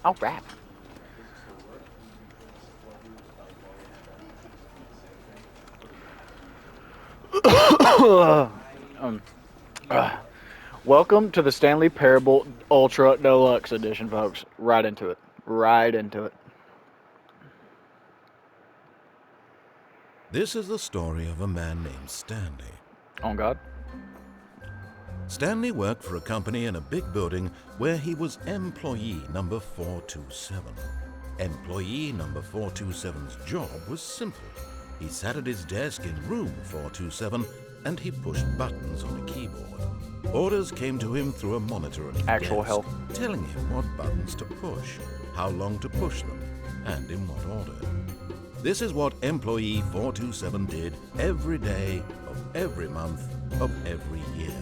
I'll rap. um, Welcome to the Stanley Parable Ultra Deluxe Edition, folks. Right into it. Right into it. This is the story of a man named Stanley. On God. Stanley worked for a company in a big building where he was employee number 427. Employee number 427's job was simple. He sat at his desk in room 427 and he pushed buttons on a keyboard. Orders came to him through a monitor on his Actual desk, help. telling him what buttons to push, how long to push them, and in what order. This is what employee 427 did every day of every month of every year.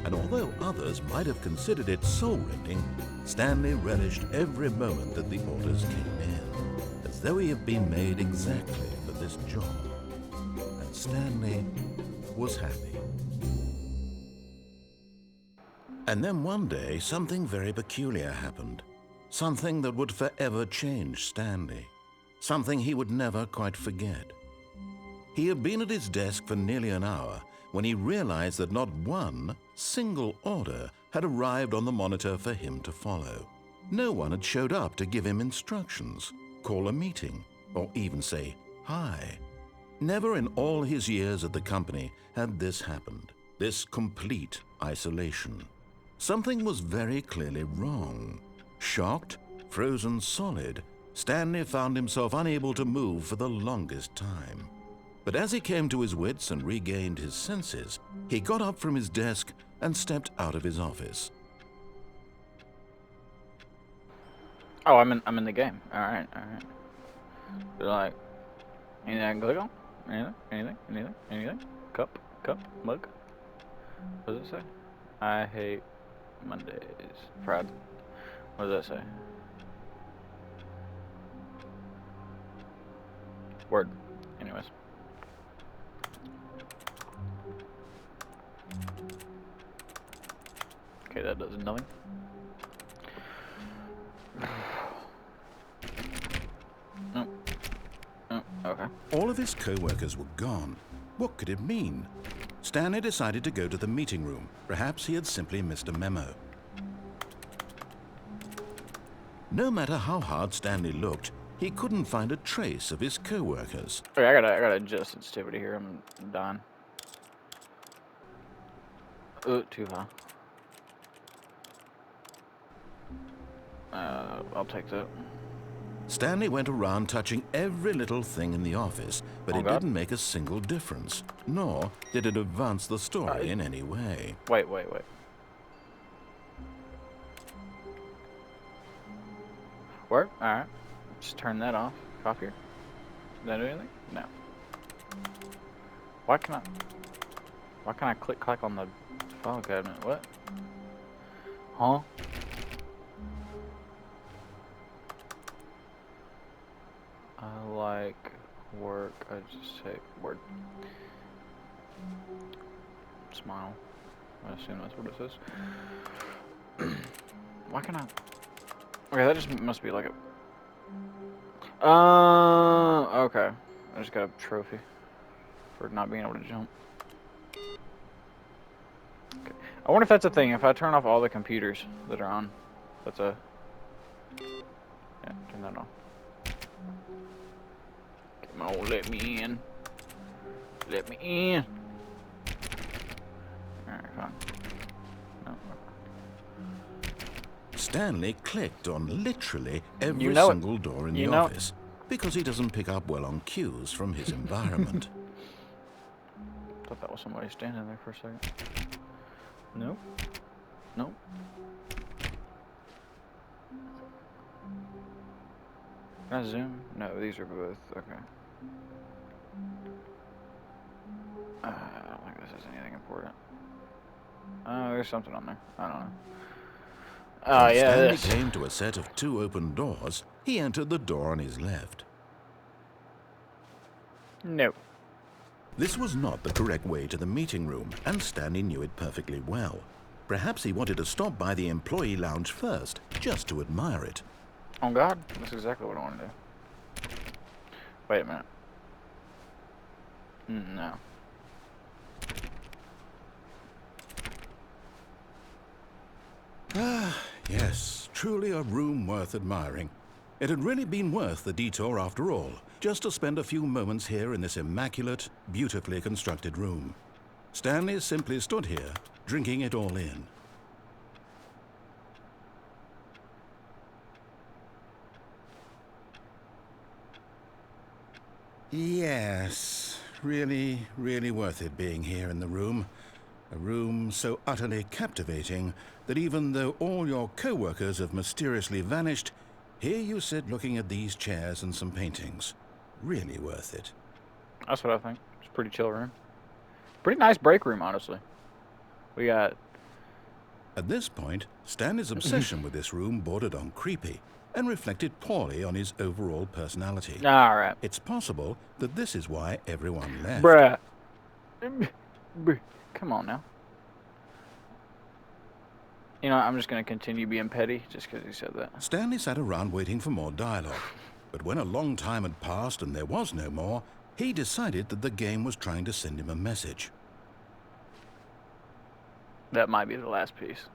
And although others might have considered it soul-rending, Stanley relished every moment that the orders came in, as though he had been made exactly for this job. And Stanley was happy. And then one day, something very peculiar happened. Something that would forever change Stanley. Something he would never quite forget. He had been at his desk for nearly an hour when he realized that not one single order had arrived on the monitor for him to follow. No one had showed up to give him instructions, call a meeting, or even say hi. Never in all his years at the company had this happened, this complete isolation. Something was very clearly wrong. Shocked, frozen solid, Stanley found himself unable to move for the longest time. But as he came to his wits and regained his senses, he got up from his desk and stepped out of his office. Oh, I'm in the game. All right. They're like, anything I can click on? Anything? Cup, mug. What does it say? I hate Mondays. Friday. What does that say? Word. Anyways. Okay, that does nothing. Oh, okay. All of his co-workers were gone. What could it mean? Stanley decided to go to the meeting room. Perhaps he had simply missed a memo. No matter how hard Stanley looked, he couldn't find a trace of his co-workers. Okay, I gotta adjust sensitivity here. I'm dying. Too high. I'll take that. Stanley went around touching every little thing in the office, but it God. didn't make a single difference, nor did it advance the story in any way. Wait. Word? Alright. Just turn that off. Copier. Does that do anything? No. Why can I click on the file cabinet? What? Huh? I like work. I just say word. Smile. I assume that's what it says. Why can I? Okay, that just must be like a. Okay. I just got a trophy for not being able to jump. Okay. I wonder if that's a thing. If I turn off all the computers that are on, that's a. Yeah, turn that on. Come on, let me in. Let me in. Alright, fine. No. Stanley clicked on literally every You know it. single door in You the know it. office, because he doesn't pick up well on cues from his environment. Thought that was somebody standing there for a second. Nope. Nope. Can I zoom? No, these are both. Okay. I don't think this is anything important. There's something on there. I don't know. When Yeah, Stanley this. came to a set of 2 open doors, he entered the door on his left. No. This was not the correct way to the meeting room, and Stanley knew it perfectly well. Perhaps he wanted to stop by the employee lounge first, just to admire it. Oh God, that's exactly what I want to do. Wait a minute. No. Ah, yes, truly a room worth admiring. It had really been worth the detour after all, just to spend a few moments here in this immaculate, beautifully constructed room. Stanley simply stood here, drinking it all in. Yes, really, really worth it being here in the room. A room so utterly captivating that even though all your co-workers have mysteriously vanished, here you sit looking at these chairs and some paintings. Really worth it. That's what I think. It's a pretty chill room. Pretty nice break room, honestly. We got... At this point, Stanley's obsession with this room bordered on creepy and reflected poorly on his overall personality. Alright. It's possible that this is why everyone left. Bruh. Come on now. You know, I'm just going to continue being petty just because he said that. Stanley sat around waiting for more dialogue. But when a long time had passed and there was no more, he decided that the game was trying to send him a message. That might be the last piece.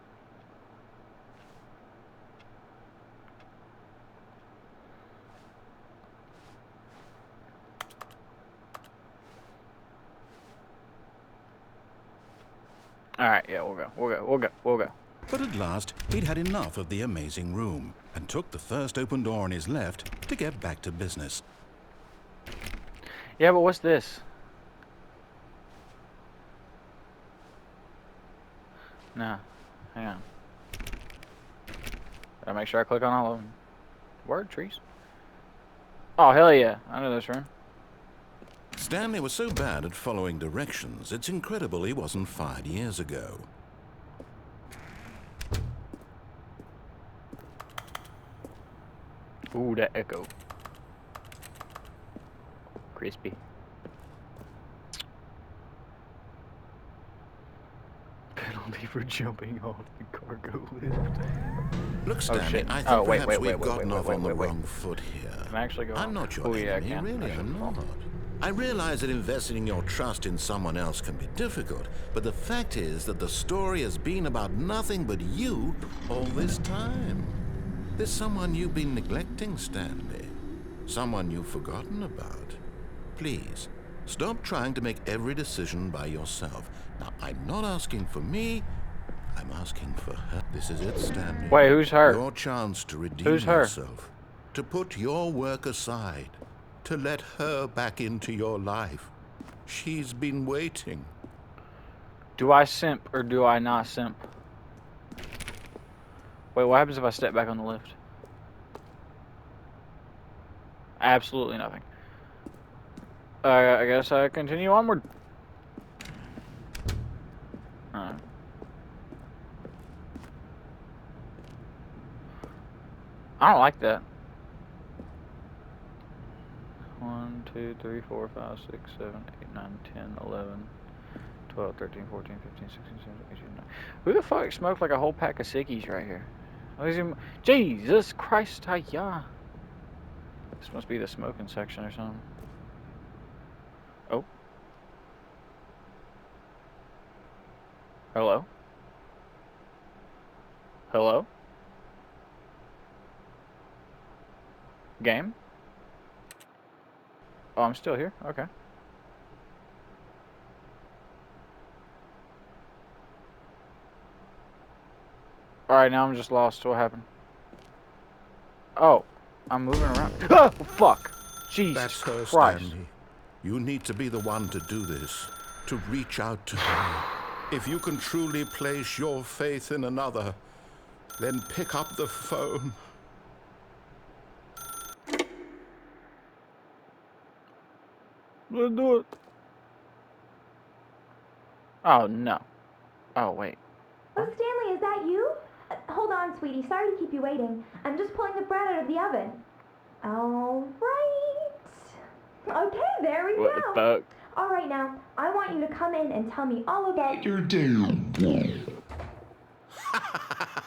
Alright, yeah, we'll go. But at last, he'd had enough of the amazing room and took the first open door on his left to get back to business. Yeah, but what's this? Nah, hang on. Gotta make sure I click on all of them. Word trees. Oh, hell yeah. I know this room. Stanley was so bad at following directions, it's incredible he wasn't fired years ago. Ooh, that echo. Crispy. Penalty for jumping off the cargo lift. Look, Stanley, shit. I think Oh, wait, perhaps wait, we've gotten off on the wait. wrong foot here. Can I actually go I'm on? not your Oh, yeah, I enemy, can. really, I'm not. I realize that investing your trust in someone else can be difficult, but the fact is that the story has been about nothing but you all this time. There's someone you've been neglecting, Stanley. Someone you've forgotten about. Please, stop trying to make every decision by yourself. Now, I'm not asking for me, I'm asking for her. This is it, Stanley. Wait, who's her? Your chance to redeem Who's her? yourself. To put your work aside. To let her back into your life. She's been waiting. Do I simp or do I not simp? Wait, what happens if I step back on the lift? Absolutely nothing. I guess I continue onward. Alright. I don't like that. 1, 2, 3, 4, 5, 6, 7, 8, 9, 10, 11, 12, 13, 14, 15, 16, 17, 18, 19. Who the fuck smoked like a whole pack of sickies right here? Jesus Christ, yeah. This must be the smoking section or something. Oh. Hello? Hello? Game? Oh, I'm still here? Okay. Alright, now I'm just lost. What happened? Oh, I'm moving around. Oh, fuck! Jesus That's her, Christ. Stanley. You need to be the one to do this. To reach out to her. If you can truly place your faith in another, then pick up the phone. Let's do it. Oh, no. Oh, wait. Oh, Stanley, is that you? Hold on, sweetie. Sorry to keep you waiting. I'm just pulling the bread out of the oven. All right. Okay, there we What go. the fuck? All right, now, I want you to come in and tell me all about your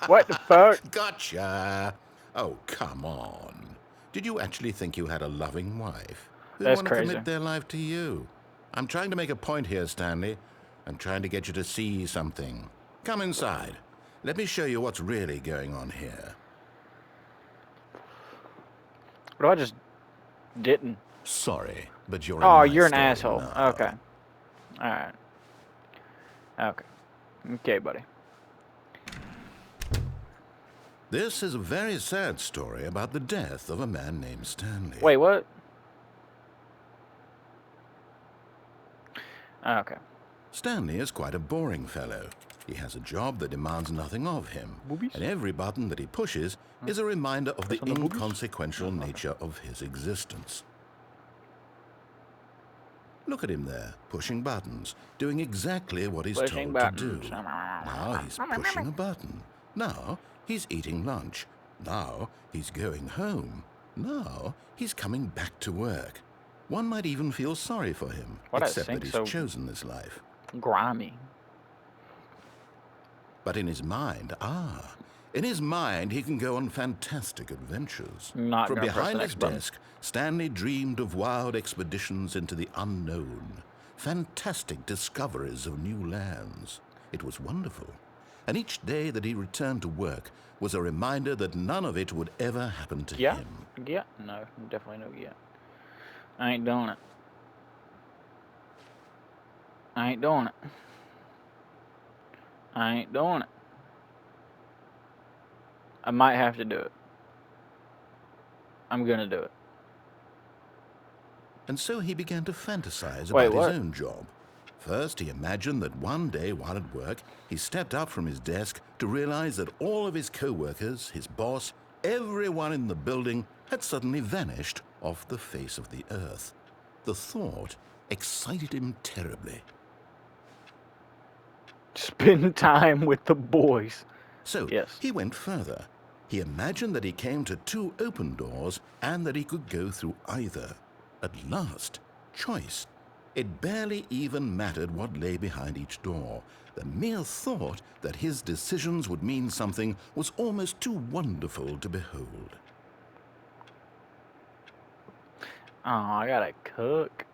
What the fuck? Gotcha. Oh, come on. Did you actually think you had a loving wife who'd That's want to crazy. commit their life to you? I'm trying to make a point here, Stanley. I'm trying to get you to see something. Come inside. Let me show you what's really going on here. But I just didn't. Sorry, but you're in Oh, my you're an story asshole. now. Okay. Alright. Okay. Okay, buddy. This is a very sad story about the death of a man named Stanley. Wait, what? Okay. Stanley is quite a boring fellow. He has a job that demands nothing of him, Boobies? and every button that he pushes is a reminder of the Press on the boobies? inconsequential nature of his existence. Look at him there, pushing buttons, doing exactly what he's Pushing told to do. buttons. Now he's pushing a button. Now he's eating lunch. Now he's going home. Now he's coming back to work. One might even feel sorry for him, Why that except that sink he's so chosen this life. grimy? But in his mind, in his mind, he can go on fantastic adventures. Not From gonna press the behind his next button. desk, Stanley dreamed of wild expeditions into the unknown, fantastic discoveries of new lands. It was wonderful. And each day that he returned to work was a reminder that none of it would ever happen to Yeah? him. Yeah? No, definitely no yeah. I ain't doing it. I ain't doing it. I ain't doing it. I might have to do it. I'm gonna do it. And so he began to fantasize Wait, about what? his own job. First, he imagined that one day while at work, he stepped up from his desk to realize that all of his co-workers, his boss, everyone in the building had suddenly vanished off the face of the earth. The thought excited him terribly. Spend time with the boys. So Yes. he went further. He imagined that he came to two open doors and that he could go through either. At last, choice. It barely even mattered what lay behind each door. The mere thought that his decisions would mean something was almost too wonderful to behold. Oh, I gotta cook.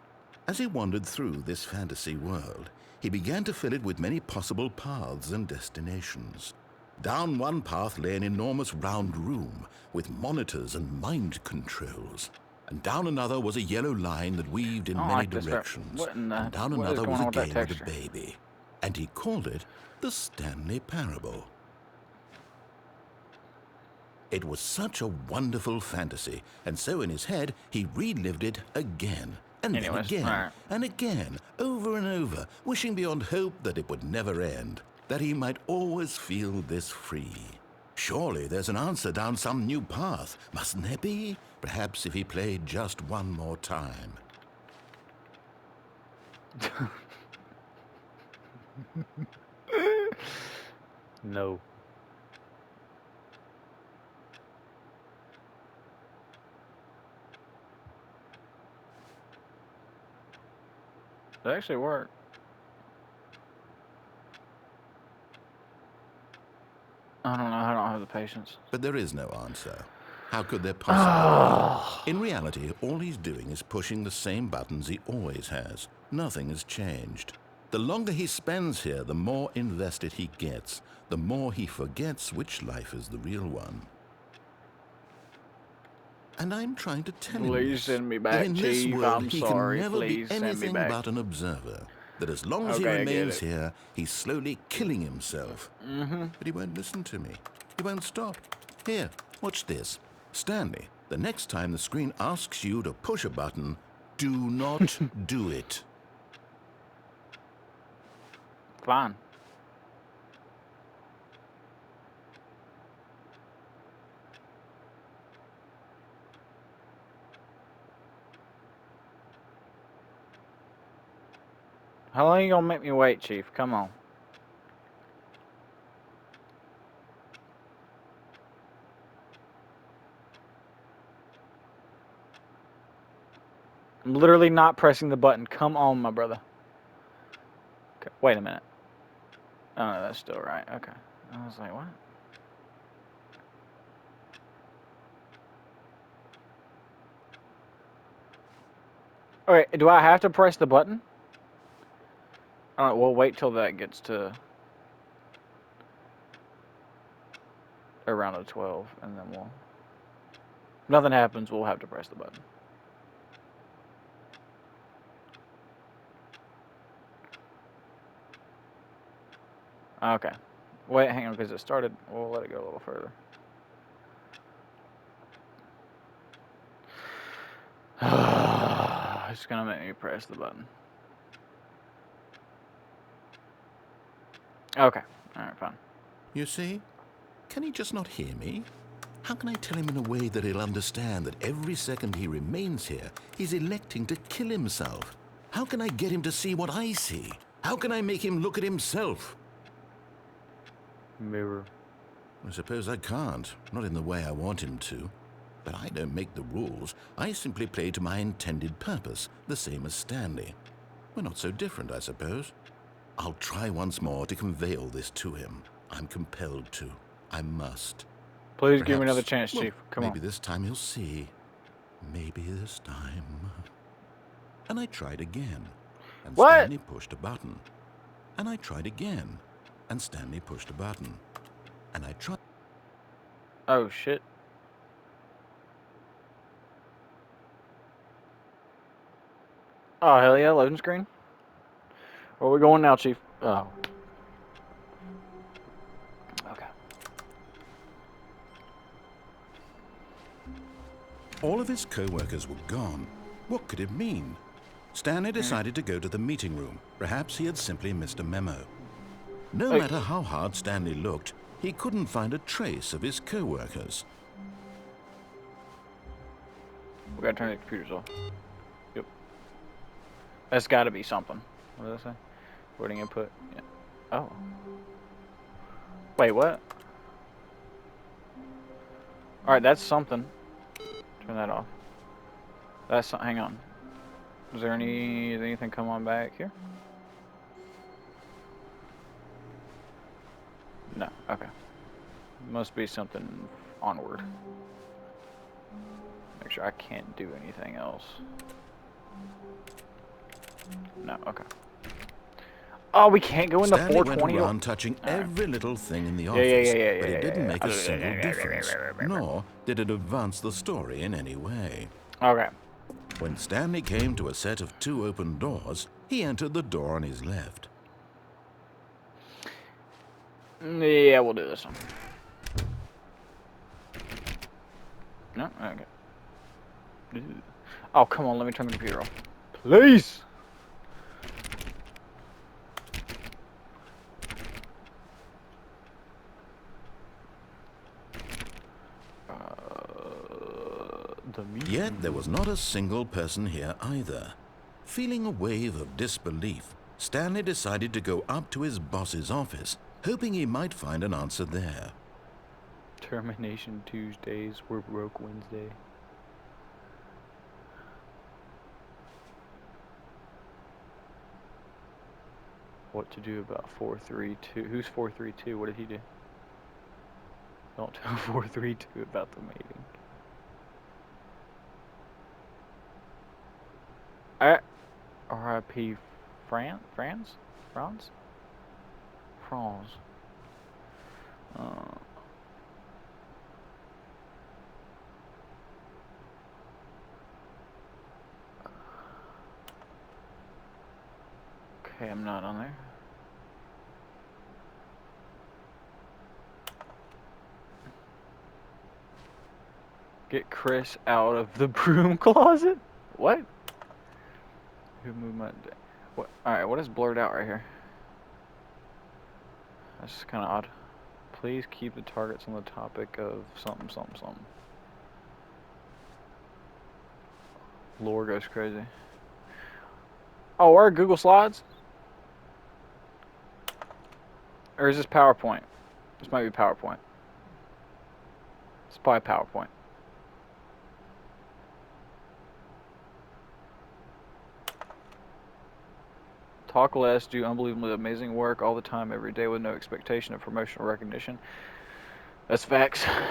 As he wandered through this fantasy world, he began to fill it with many possible paths and destinations. Down one path lay an enormous round room with monitors and mind controls. And down another was a yellow line that weaved in I don't many like this. directions. What in the? And down What is another going was on a with that game with a texture? baby. And he called it the Stanley Parable. It was such a wonderful fantasy, and so in his head he relived it again, and then Anyways, again, alright. and again, over and over, wishing beyond hope that it would never end, that he might always feel this free. Surely there's an answer down some new path, mustn't there be? Perhaps if he played just one more time. No. It actually worked. I don't know. I don't have the patience. But there is no answer. How could there possibly be? In reality, all he's doing is pushing the same buttons he always has. Nothing has changed. The longer he spends here, the more invested he gets, the more he forgets which life is the real one. And I'm trying to tell him Please this, send me that back, in this Chief. world I'm he sorry. can never be Please send me anything back. but an observer. That as long as he Okay, I get remains it. here, he's slowly killing himself. But he won't listen to me. He won't stop. Here, watch this. Stanley, the next time the screen asks you to push a button, do not do it. Fine. How long you gonna make me wait, Chief? Come on. I'm literally not pressing the button. Come on, my brother. Okay, wait a minute. Oh, no, that's still right. Okay. I was like, what? Okay, do I have to press the button? Alright, we'll wait till that gets to around a 12, and then we'll... If nothing happens, we'll have to press the button. Okay. Wait, hang on, because it started... We'll let it go a little further. It's gonna make me press the button. Okay. Alright, fine. You see? Can he just not hear me? How can I tell him in a way that he'll understand that every second he remains here, he's electing to kill himself? How can I get him to see what I see? How can I make him look at himself? Mirror. I suppose I can't, not in the way I want him to. But I don't make the rules. I simply play to my intended purpose, the same as Stanley. We're not so different, I suppose. I'll try once more to convey all this to him. I'm compelled to. I must. Please Perhaps, give me another chance, well, Chief. Come maybe on. this time he'll see. Maybe this time. And I tried again. And What? Stanley pushed a button. And I tried again. And Stanley pushed a button. And I tried... Oh, shit. Oh, hell yeah, loading screen. Where are we going now, Chief? Oh. Okay. All of his co-workers were gone. What could it mean? Stanley decided to go to the meeting room. Perhaps he had simply missed a memo. No Hey. matter how hard Stanley looked, he couldn't find a trace of his co-workers. We gotta turn the computers off. Yep. That's gotta be something. What did I say? Wording input. Yeah. Oh. Wait, what? Alright, that's something. Turn that off. That's... Hang on. Is there anything come on back here? No. Okay. Must be something onward. Make sure I can't do anything else. No. Okay. Oh, we can't go in the Stanley went 420. around touching every little thing in the Yeah, office, yeah, but it didn't make a yeah. single difference, nor did it advance the story in any way. Okay. When Stanley came to a set of 2 open doors, he entered the door on his left. Yeah, we'll do this one. No? Okay. Oh, come on, let me turn the computer off. Please! Yet there was not a single person here either. Feeling a wave of disbelief, Stanley decided to go up to his boss's office, hoping he might find an answer there. Termination Tuesdays were broke Wednesday. What to do about 432? Who's 432? What did he do? Don't tell 432 about the meeting. R.I.P. France? Okay, I'm not on there. Get Chris out of the broom closet? What? Who moved my... What? Alright, what is blurred out right here? That's just kind of odd. Please keep the targets on the topic of something. Lore goes crazy. Oh, where are Google Slides? Or is this PowerPoint? This might be PowerPoint. It's probably PowerPoint. Talk less, do unbelievably amazing work all the time, every day with no expectation of promotional recognition. That's facts. I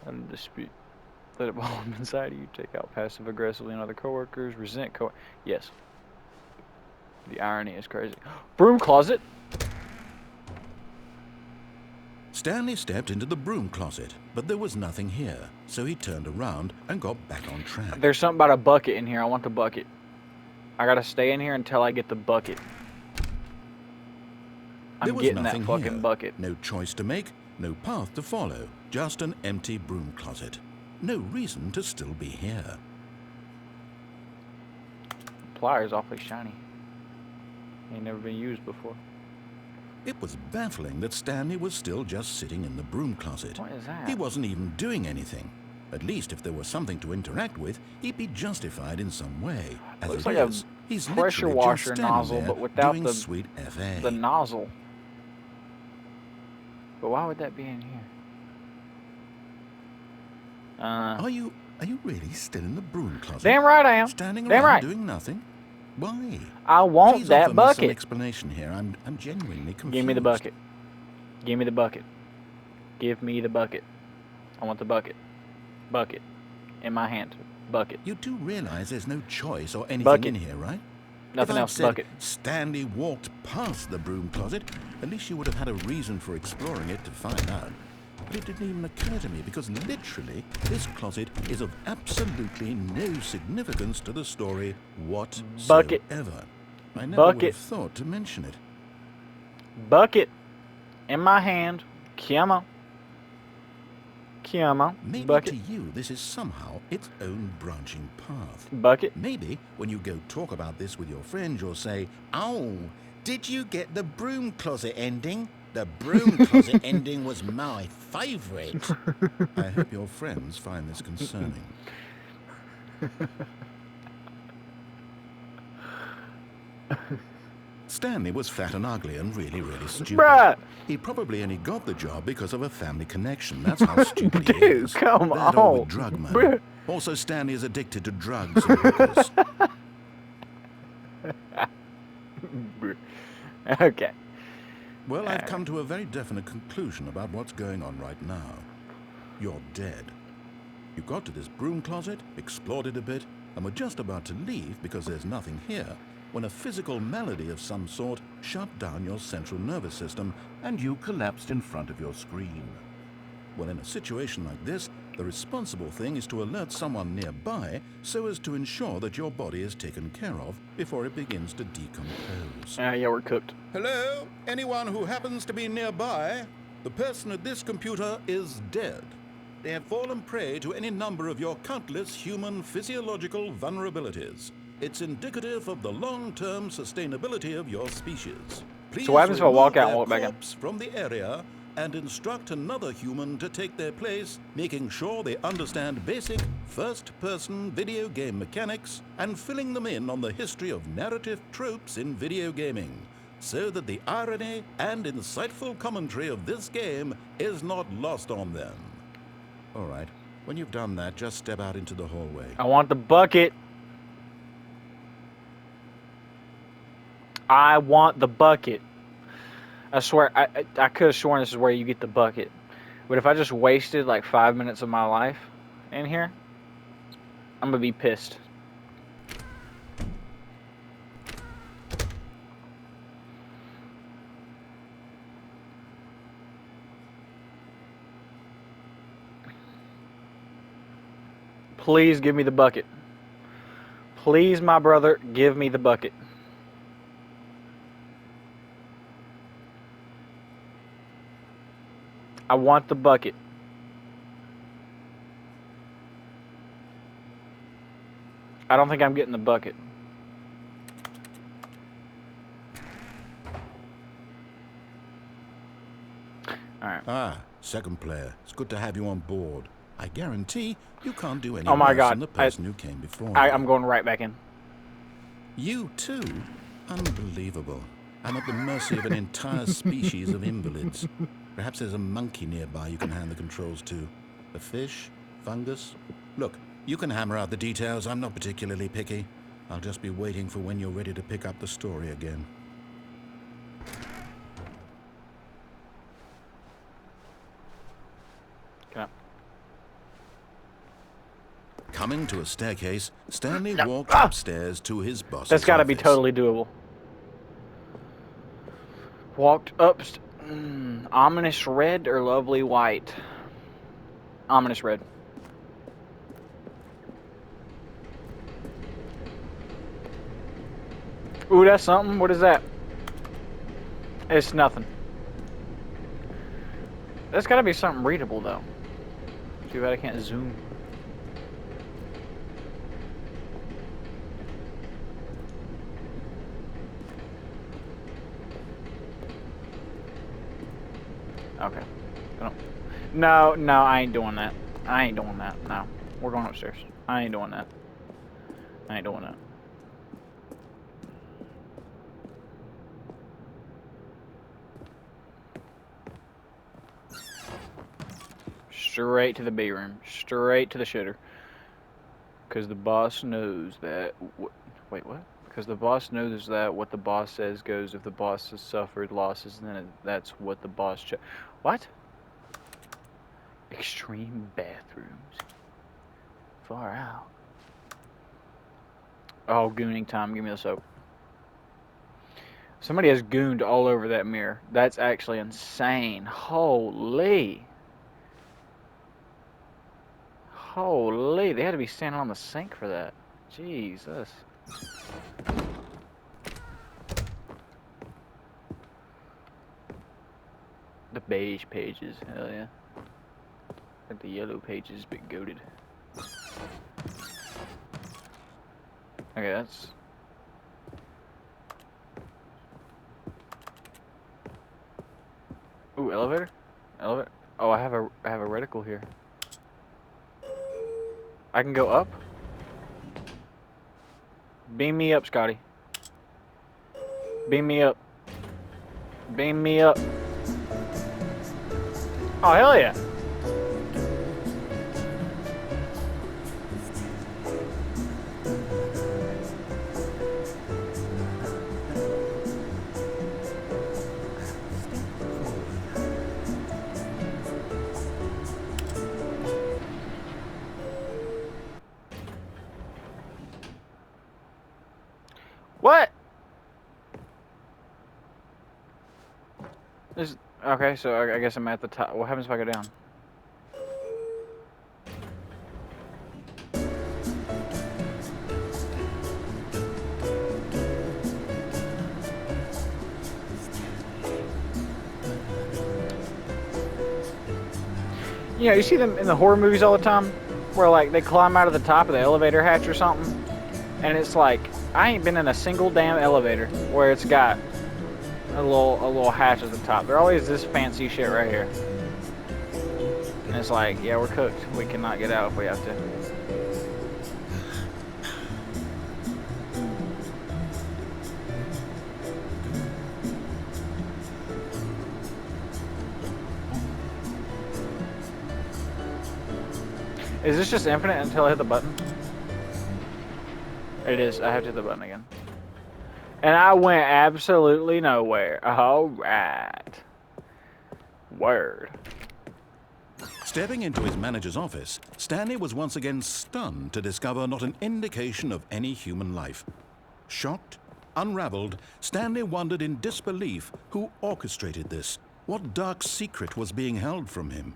don't dispute. Let it bomb inside of you. Take out passive aggressively on other coworkers. Resent Yes. The irony is crazy. Broom closet. Stanley stepped into the broom closet, but there was nothing here, so he turned around and got back on track. There's something about a bucket in here. I want the bucket. I gotta stay in here until I get the bucket. I'm getting that fucking bucket. No choice to make, no path to follow, just an empty broom closet. No reason to still be here. Pliers awfully shiny. Ain't never been used before. It was baffling that Stanley was still just sitting in the broom closet. What is that? He wasn't even doing anything. At least if there was something to interact with, he'd be justified in some way. As Looks it like is, he's pressure literally washer just nozzle, standing but there without doing the sweet FA. the nozzle. But why would that be in here? Are you really still in the broom closet? Damn right I am. Standing Damn around right. doing nothing? Why? I want Please that offer me some bucket. explanation here. I'm genuinely confused. Give me the bucket. Give me the bucket. Give me the bucket. I want the bucket. Bucket. In my hand. Bucket. You do realize there's no choice or anything Bucket. in here, right? Nothing If I'd else. said Bucket. Stanley walked past the broom closet, at least you would have had a reason for exploring it to find out. But it didn't even occur to me because literally this closet is of absolutely no significance to the story whatsoever. Bucket. I never would Bucket. have thought to mention it. Bucket. In my hand. Come on. Come on. Maybe Bucket. to you this is somehow its own branching path. Bucket. Maybe when you go talk about this with your friends, you'll say, "Oh, did you get the broom closet ending? The broom closet ending was my favourite." I hope your friends find this concerning. Stanley was fat and ugly and really, really stupid. Bruh. He probably only got the job because of a family connection. That's how stupid he Dude, is. come That or with on. drug money. Bruh. Also, Stanley is addicted to drugs and hookers. Okay. Well, I've come to a very definite conclusion about what's going on right now. You're dead. You got to this broom closet, explored it a bit, and were just about to leave because there's nothing here, when a physical malady of some sort shut down your central nervous system and you collapsed in front of your screen. Well, in a situation like this, the responsible thing is to alert someone nearby so as to ensure that your body is taken care of before it begins to decompose. Yeah, we're cooked. Hello? Anyone who happens to be nearby? The person at this computer is dead. They have fallen prey to any number of your countless human physiological vulnerabilities. It's indicative of the long-term sustainability of your species. Please So what happens if I walk out and remove walk back their in? corpse from the area and instruct another human to take their place, making sure they understand basic first-person video game mechanics and filling them in on the history of narrative tropes in video gaming, so that the irony and insightful commentary of this game is not lost on them. All right, when you've done that, just step out into the hallway. I want the bucket. I want the bucket. I swear, I could have sworn this is where you get the bucket. But if I just wasted like 5 minutes of my life in here, I'm gonna be pissed. Please give me the bucket. Please, my brother, give me the bucket. I want the bucket. I don't think I'm getting the bucket. Alright. Ah, second player. It's good to have you on board. I guarantee you can't do any Oh my worse God. than the person who came before I'm you. going right back in. You too? Unbelievable. I'm at the mercy of an entire species of invalids. Perhaps there's a monkey nearby you can hand the controls to. A fish? Fungus? Look, you can hammer out the details. I'm not particularly picky. I'll just be waiting for when you're ready to pick up the story again. Can I? Coming to a staircase, Stanley walked upstairs to his boss's That's got to be office. totally doable. Walked up. Ominous red or lovely white? Ominous red. Ooh, that's something. What is that? It's nothing. That's got to be something readable, though. Too bad I can't zoom. Okay. No, I ain't doing that. I ain't doing that. No. We're going upstairs. I ain't doing that. I ain't doing that. Straight to the B room. Straight to the shitter. Because the boss knows that... Wait, what? Because the boss knows that what the boss says goes. If the boss has suffered losses, then that's what the boss... What? Extreme bathrooms. Far out. Oh, gooning time. Give me the soap. Somebody has gooned all over that mirror. That's actually insane. Holy. Holy. They had to be standing on the sink for that. Jesus. The beige pages. Hell yeah. Like the yellow pages, but goated. Okay, that's... Ooh, elevator? Elevator? Oh, I have a reticle here. I can go up? Beam me up, Scotty. Beam me up. Beam me up. Oh, hell yeah. What? This, okay, so I guess I'm at the top. What happens if I go down? You know, you see them in the horror movies all the time, where like they climb out of the top of the elevator hatch or something, and it's like I ain't been in a single damn elevator where it's got a little hatch at the top. They're always this fancy shit right here, and it's like, yeah, we're cooked. We cannot get out if we have to. Is this just infinite until I hit the button? It is. I have to hit the button again. And I went absolutely nowhere. Alright. Word. Stepping into his manager's office, Stanley was once again stunned to discover not an indication of any human life. Shocked, unraveled, Stanley wondered in disbelief who orchestrated this. What dark secret was being held from him?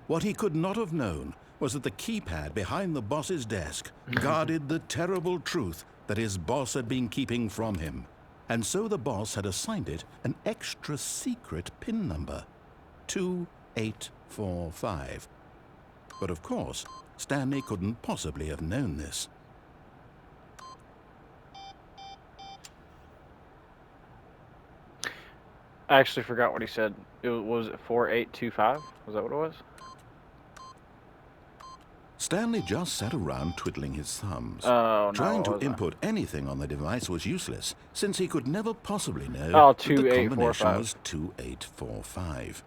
What he could not have known was that the keypad behind the boss's desk guarded the terrible truth that his boss had been keeping from him. And so the boss had assigned it an extra secret PIN number, 2845. But of course, Stanley couldn't possibly have known this. I actually forgot what he said. Was it 4825? Was that what it was? Stanley just sat around twiddling his thumbs. Oh, no, Trying it to wasn't. input anything on the device was useless, since he could never possibly know Oh, that the combination 2845. was 2845.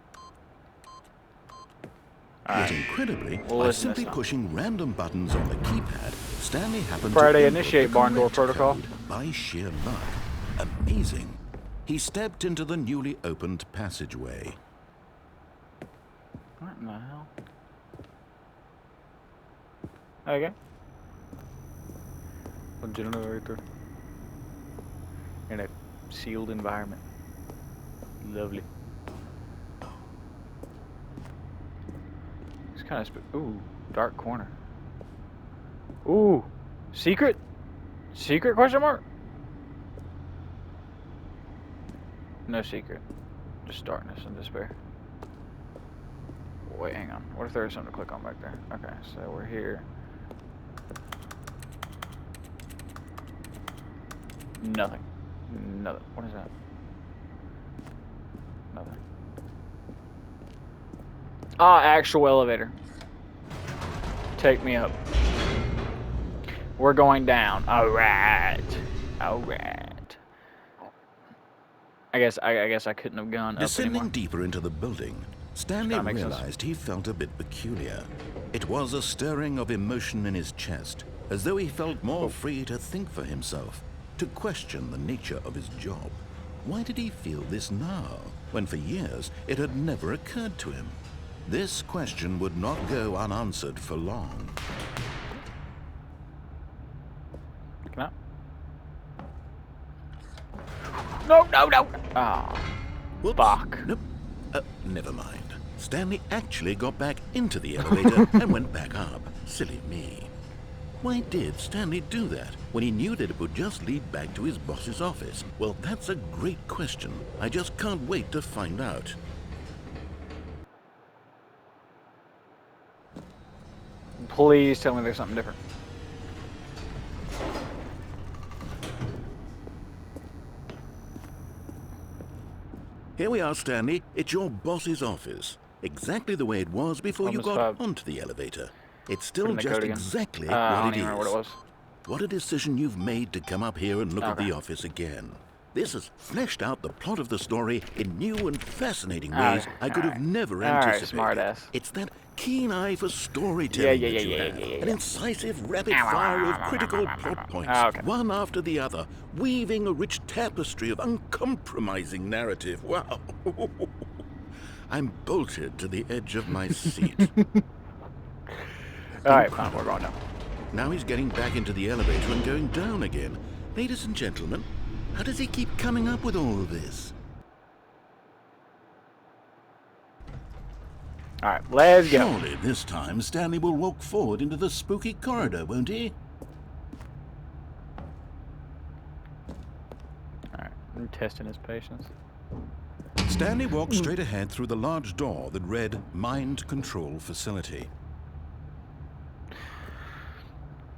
All Yet right. incredibly, We'll by listen simply this time. pushing random buttons on the keypad, Stanley happened Friday to input initiate the barn door correct protocol. code by sheer luck. Amazing. He stepped into the newly opened passageway. What in the hell? Okay. A generator. In a sealed environment. Lovely. It's kind of ooh, dark corner. Ooh, secret? Secret question mark? No secret. Just darkness and despair. Wait, hang on. What if there is something to click on back there? Okay, so we're here. Nothing. Nothing. What is that? Nothing. Ah, actual elevator. Take me up. We're going down. Alright. Alright. I guess I couldn't have gone up Descending anymore. deeper into the building, Stanley realized he felt a bit peculiar. It was a stirring of emotion in his chest, as though he felt more free to think for himself, to question the nature of his job. Why did he feel this now, when for years it had never occurred to him? This question would not go unanswered for long. Come out. No, no, no! Ah, Whoops. fuck. Nope. Never mind. Stanley actually got back into the elevator and went back up. Silly me. Why did Stanley do that when he knew that it would just lead back to his boss's office? Well, that's a great question. I just can't wait to find out. Please tell me there's something different. Here we are, Stanley. It's your boss's office. Exactly the way it was before you got onto the elevator. It's still just exactly I don't what it even remember is. what it was. What a decision you've made to come up here and look at the office again. This has fleshed out the plot of the story in new and fascinating ways I could have never anticipated. Smart ass. It's that keen eye for storytelling that you have. An incisive rapid fire of critical plot points, one after the other, weaving a rich tapestry of uncompromising narrative. Wow. I'm bolted to the edge of my seat. Alright, fine, we're going down. Now he's getting back into the elevator and going down again. Ladies and gentlemen, how does he keep coming up with all of this? Alright, let's go. Surely this time Stanley will walk forward into the spooky corridor, won't he? Alright, I'm testing his patience. Stanley walked straight ahead through the large door that read Mind Control Facility.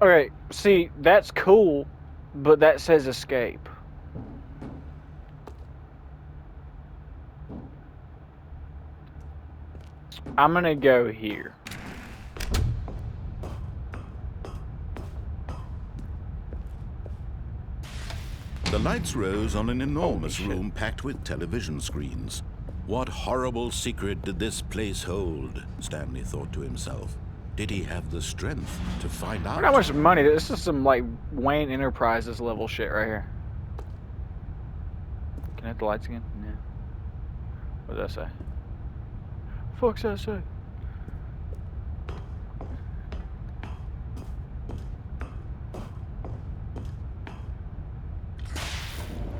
Okay, see, that's cool, but that says escape. I'm gonna go here. The lights rose on an enormous room packed with television screens. What horrible secret did this place hold? Stanley thought to himself. Did he have the strength to find out? Look how much money. This is some like Wayne Enterprises level shit right here. Can I hit the lights again? No. What does that say? Fuck's that say?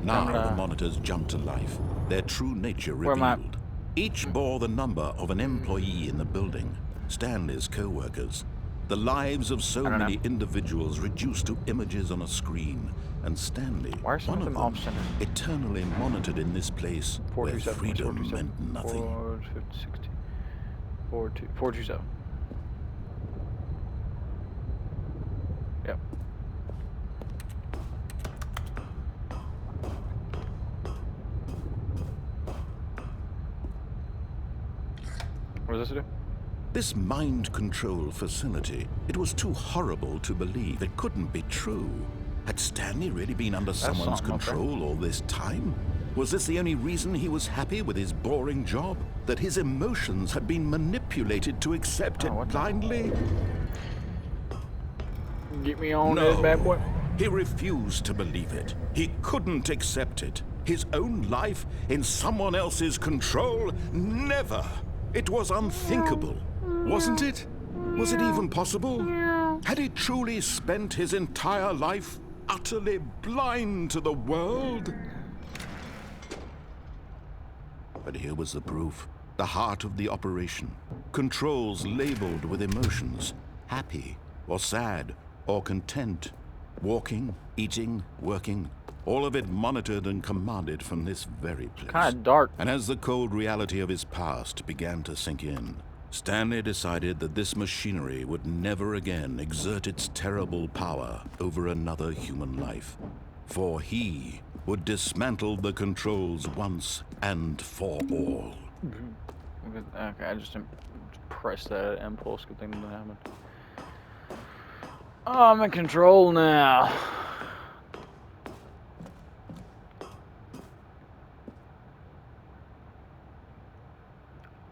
Now the monitors jumped to life, their true nature revealed. Each bore the number of an employee in the building, Stanley's co-workers. The lives of so many individuals reduced to images on a screen, and Stanley, one of them, eternally monitored in this place where freedom meant nothing. 427. Yep. What does this do? This mind control facility, it was too horrible to believe. It couldn't be true. Had Stanley really been under someone's control all this time? Was this the only reason he was happy with his boring job? That his emotions had been manipulated to accept it blindly? Get me on this bad boy. He refused to believe it. He couldn't accept it. His own life in someone else's control? Never! It was unthinkable, wasn't it? Was it even possible? Had he truly spent his entire life utterly blind to the world? But here was the proof. The heart of the operation. Controls labeled with emotions. Happy, or sad, or content. Walking, eating, working. All of it monitored and commanded from this very place. Kind of dark. And as the cold reality of his past began to sink in, Stanley decided that this machinery would never again exert its terrible power over another human life. For he would dismantle the controls once and for all. Okay, I just pressed that impulse. Good thing didn't happen. Oh, I'm in control now.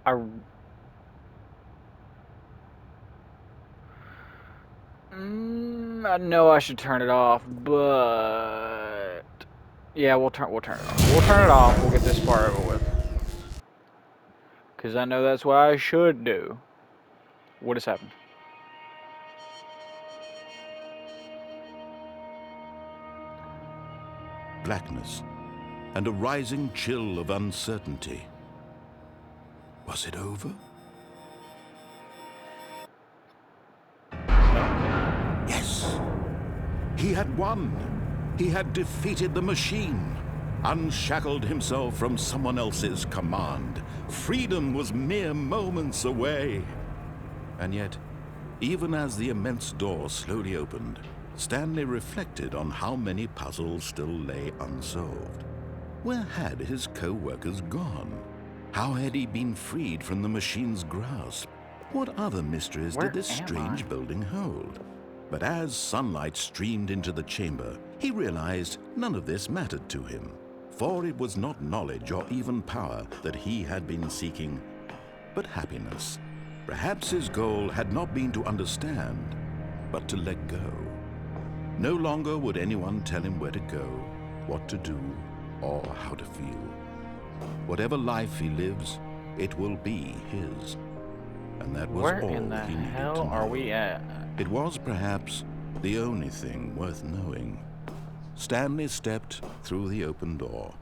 I know I should turn it off, but yeah, we'll turn it off. We'll turn it off. We'll get this part over with. Cause I know that's what I should do. What has happened? Blackness and a rising chill of uncertainty. Was it over? Yes. He had won. He had defeated the machine, unshackled himself from someone else's command. Freedom was mere moments away. And yet, even as the immense door slowly opened, Stanley reflected on how many puzzles still lay unsolved. Where had his co-workers gone? How had he been freed from the machine's grasp? What other mysteries did this strange building hold? But as sunlight streamed into the chamber, he realized none of this mattered to him, for it was not knowledge or even power that he had been seeking, but happiness. Perhaps his goal had not been to understand, but to let go. No longer would anyone tell him where to go, what to do, or how to feel. Whatever life he lives, it will be his. And that was Where all in the he needed hell to know. are we at? It was perhaps the only thing worth knowing. Stanley stepped through the open door.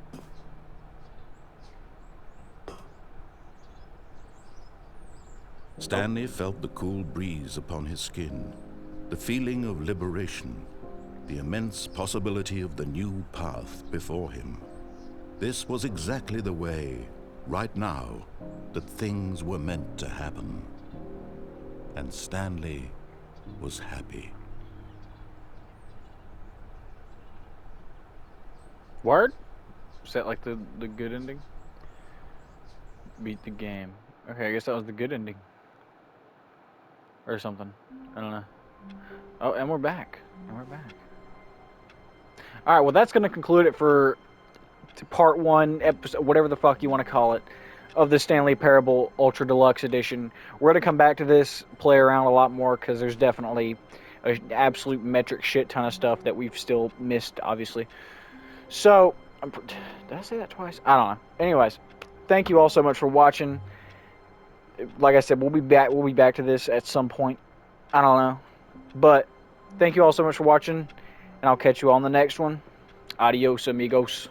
Stanley felt the cool breeze upon his skin, the feeling of liberation, the immense possibility of the new path before him. This was exactly the way, right now, that things were meant to happen. And Stanley was happy. Word? Is that like the good ending? Beat the game. Okay, I guess that was the good ending. Or something. I don't know. Oh, and we're back. Alright, well that's going to conclude it for part 1, episode, whatever the fuck you want to call it, of the Stanley Parable Ultra Deluxe Edition. We're going to come back to this, play around a lot more, because there's definitely an absolute metric shit ton of stuff that we've still missed, obviously. So, did I say that twice? I don't know. Anyways, thank you all so much for watching. Like I said, we'll be back to this at some point. I don't know. But, thank you all so much for watching, and I'll catch you on the next one. Adios, amigos.